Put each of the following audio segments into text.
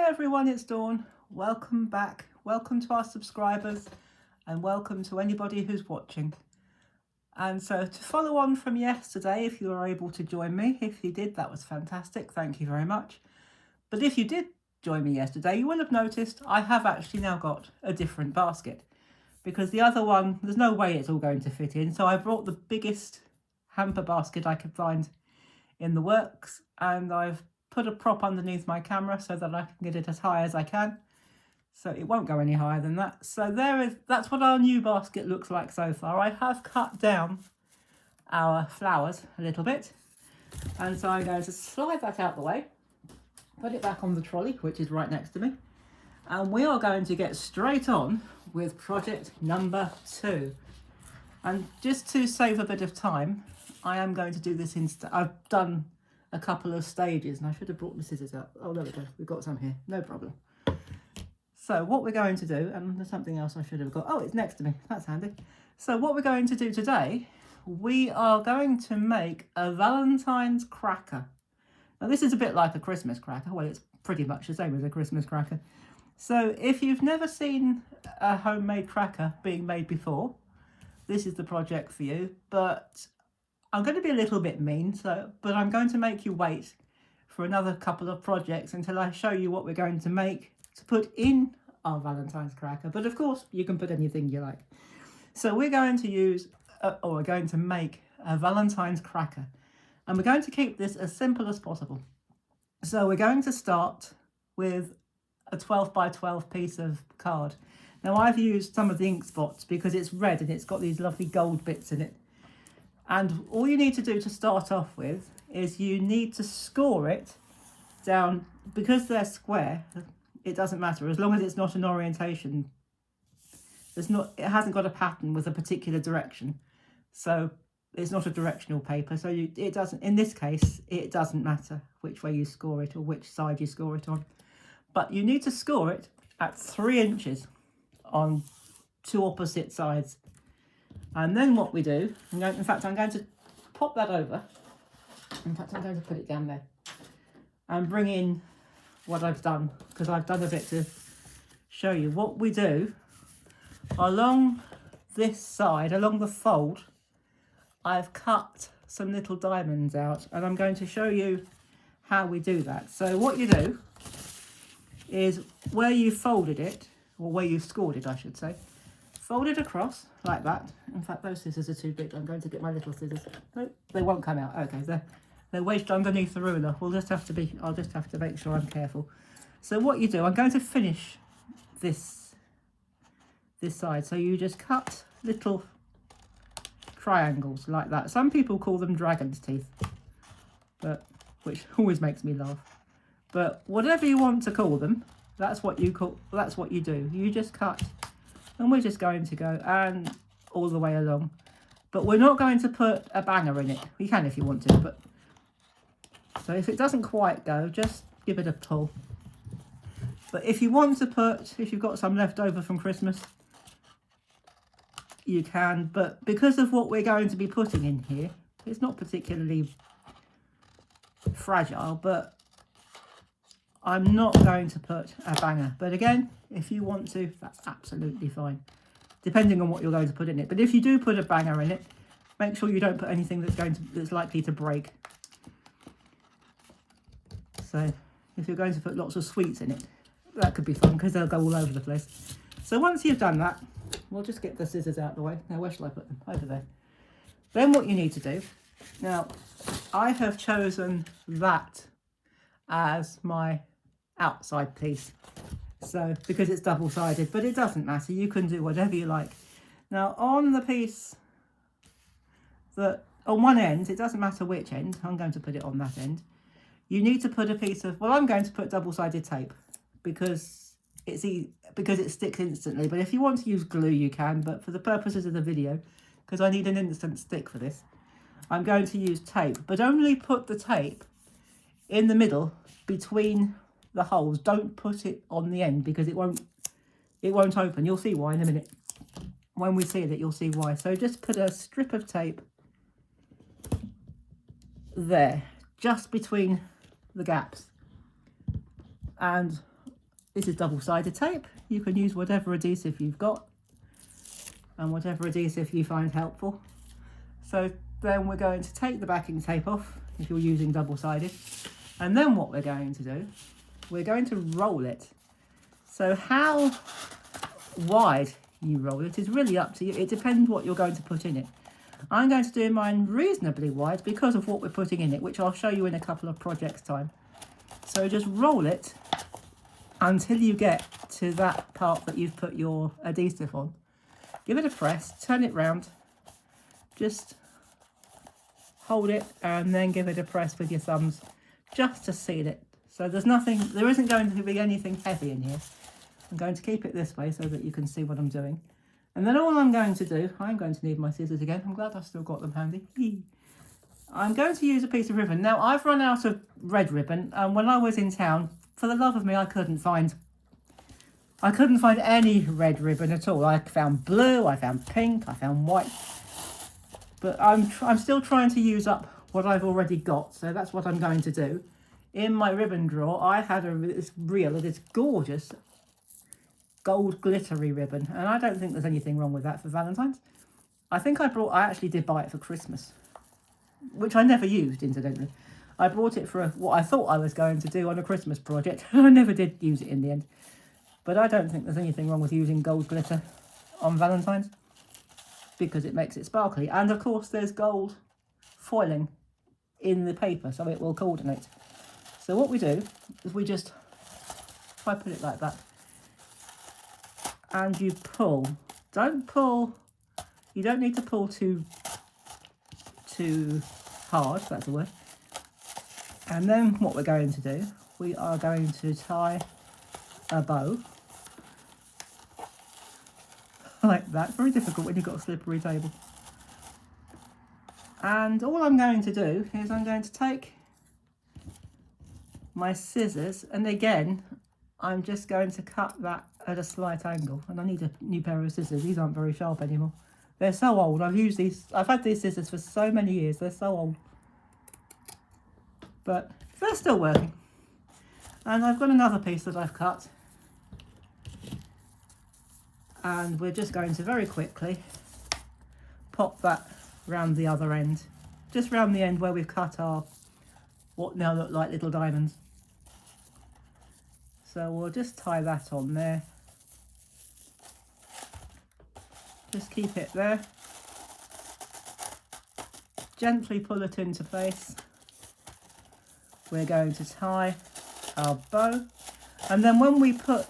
everyone, it's Dawn. Welcome back. Welcome to our subscribers and welcome to anybody who's watching. And so to follow on from yesterday, if you were able to join me, if you did, that was fantastic. Thank you very much. But if you did join me yesterday, you will have noticed I have actually now got a different basket because the other one, there's no way it's all going to fit in. So I brought the biggest hamper basket I could find in the works, and I've put a prop underneath my camera so that I can get it as high as I can. So it won't go any higher than that. So that's what our new basket looks like so far. I have cut down our flowers a little bit. And so I'm going to slide that out the way, put it back on the trolley, which is right next to me. And we are going to get straight on with project number 2. And just to save a bit of time, I am going to do this I've done a couple of stages, and I should have brought my scissors out. Oh, there we go. We've got some here. No problem. So what we're going to do, and there's something else I should have got. Oh, it's next to me. That's handy. So what we're going to do today, we are going to make a Valentine's cracker. Now, this is a bit like a Christmas cracker. Well, it's pretty much the same as a Christmas cracker. So if you've never seen a homemade cracker being made before, this is the project for you. But I'm going to be a little bit mean, but I'm going to make you wait for another couple of projects until I show you what we're going to make to put in our Valentine's cracker. But of course, you can put anything you like. So we're going to use, or we're going to make a Valentine's cracker. And we're going to keep this as simple as possible. So we're going to start with a 12 by 12 piece of card. Now I've used some of the ink spots because it's red and it's got these lovely gold bits in it. And all you need to do to start off with is you need to score it down, because they're square, it doesn't matter, as long as it's not an orientation. It hasn't got a pattern with a particular direction. So it's not a directional paper. So it doesn't, in this case, it doesn't matter which way you score it or which side you score it on. But you need to score it at 3 inches on 2 opposite sides. And then what we do, I'm going to pop that over. In fact, I'm going to put it down there and bring in what I've done, because I've done a bit to show you. What we do along this side, along the fold, I've cut some little diamonds out, and I'm going to show you how we do that. So what you do is where you folded it, or where you scored it, I should say, fold it across like that. In fact, those scissors are too big. I'm going to get my little scissors. Nope, they won't come out. Okay, they're wedged underneath the ruler. I'll just have to make sure I'm careful. So what you do, I'm going to finish this side. So you just cut little triangles like that. Some people call them dragon's teeth, which always makes me laugh. But whatever you want to call them, that's what you do. You just cut. And we're just going to go and all the way along. But we're not going to put a banger in it. You can if you want to, but so if it doesn't quite go, just give it a pull. But if you want to if you've got some left over from Christmas, you can. But because of what we're going to be putting in here, it's not particularly fragile, but I'm not going to put a banger. But again, if you want to, that's absolutely fine, depending on what you're going to put in it. But if you do put a banger in it, make sure you don't put anything that's likely to break. So if you're going to put lots of sweets in it, that could be fun because they'll go all over the place. So once you've done that, we'll just get the scissors out of the way. Now, where shall I put them? Over there. Then what you need to do, now I have chosen that as my outside piece, so because it's double-sided, but it doesn't matter, you can do whatever you like. Now on the piece that on one end, it doesn't matter which end, I'm going to put it on that end, you need to put a piece of, well, I'm going to put double-sided tape because it sticks instantly. But if you want to use glue, you can, but for the purposes of the video, because I need an instant stick for this, I'm going to use tape. But only put the tape in the middle between the holes. Don't put it on the end because it won't open. You'll see why in a minute. When we see it, you'll see why. So just put a strip of tape there, just between the gaps. And This is double-sided tape. You can use whatever adhesive you've got and whatever adhesive you find helpful. So then we're going to take the backing tape off if you're using double-sided. And then what we're going to do, we're going to roll it. So how wide you roll it is really up to you. It depends what you're going to put in it. I'm going to do mine reasonably wide because of what we're putting in it, which I'll show you in a couple of projects time. So just roll it until you get to that part that you've put your adhesive on. Give it a press, turn it round, just hold it and then give it a press with your thumbs just to seal it. So there isn't going to be anything heavy in here. I'm going to keep it this way so that you can see what I'm doing. And then all I'm going to do, I'm going to need my scissors again. I'm glad I've still got them handy. I'm going to use a piece of ribbon. Now I've run out of red ribbon, and when I was in town, for the love of me, I couldn't find any red ribbon at all. I found blue, I found pink, I found white. But I'm still trying to use up what I've already got, so that's what I'm going to do. In my ribbon drawer, I had this reel of this gorgeous gold glittery ribbon, and I don't think there's anything wrong with that for Valentine's. I actually did buy it for Christmas, which I never used, incidentally. I bought it for what I thought I was going to do on a Christmas project, and I never did use it in the end. But I don't think there's anything wrong with using gold glitter on Valentine's, because it makes it sparkly. And of course there's gold foiling in the paper, so it will coordinate. So what we do is if I put it like that, and you pull. Don't pull, you don't need to pull too hard, that's the word. And then what we're going to do, we are going to tie a bow like that. Very difficult when you've got a slippery table. And all I'm going to do is I'm going to take my scissors, and again I'm just going to cut that at a slight angle. And I need a new pair of scissors. These aren't very sharp anymore. They're so old. I've had these scissors for so many years. They're so old, but they're still working. And I've got another piece that I've cut, and we're just going to very quickly pop that round the other end, just round the end where we've cut our what now look like little diamonds. So we'll just tie that on there. Just keep it there. Gently pull it into place. We're going to tie our bow, and then when we put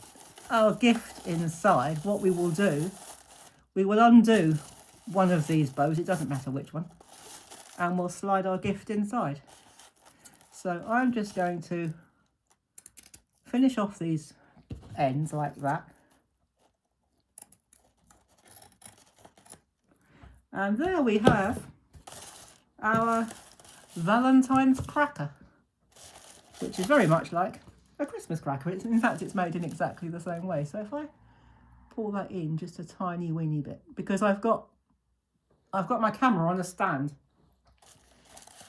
our gift inside, what we will do, we will undo one of these bows, it doesn't matter which one, and we'll slide our gift inside. So I'm just going to finish off these ends like that. And there we have our Valentine's cracker, which is very much like a Christmas cracker. In fact, it's made in exactly the same way. So if I pull that in just a tiny weeny bit, because I've got my camera on a stand,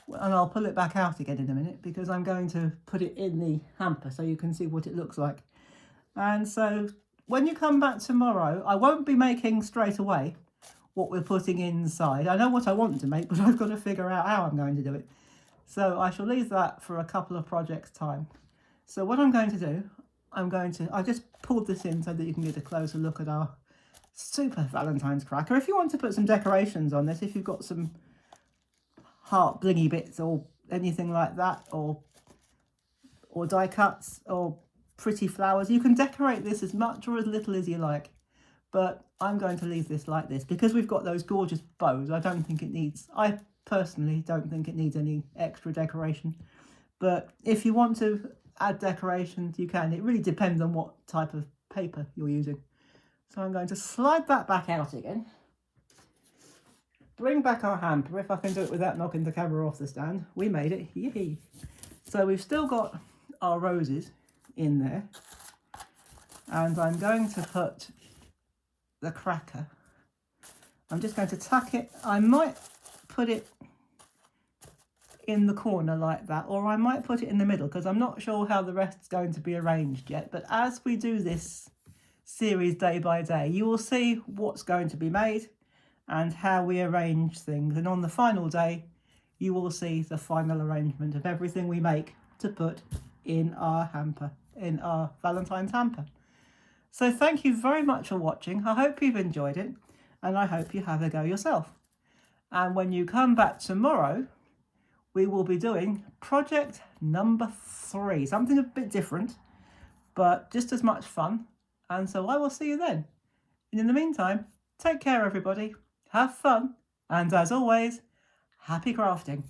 and I'll pull it back out again in a minute because I'm going to put it in the hamper so you can see what it looks like. And so when you come back tomorrow, I won't be making straight away what we're putting inside. I know what I want to make, but I've got to figure out how I'm going to do it. So I shall leave that for a couple of projects time. So what I'm going to do, I just pulled this in so that you can get a closer look at our super Valentine's cracker. If you want to put some decorations on this, if you've got some heart blingy bits or anything like that, or die cuts or pretty flowers, you can decorate this as much or as little as you like. But I'm going to leave this like this because we've got those gorgeous bows. I personally don't think it needs any extra decoration. But if you want to add decorations, you can. It really depends on what type of paper you're using. So I'm going to slide that back out again. Bring back our hamper, if I can do it without knocking the camera off the stand. We made it, yay! So we've still got our roses in there. And I'm going to put the cracker. I'm just going to tuck it. I might put it in the corner like that, or I might put it in the middle because I'm not sure how the rest's going to be arranged yet. But as we do this series day by day, you will see what's going to be made and how we arrange things. And on the final day, you will see the final arrangement of everything we make to put in our hamper, in our Valentine's hamper. So thank you very much for watching. I hope you've enjoyed it, and I hope you have a go yourself. And when you come back tomorrow, we will be doing project number 3, something a bit different, but just as much fun. And so I will see you then. And in the meantime, take care, everybody. Have fun. And as always, happy crafting.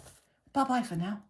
Bye-bye for now.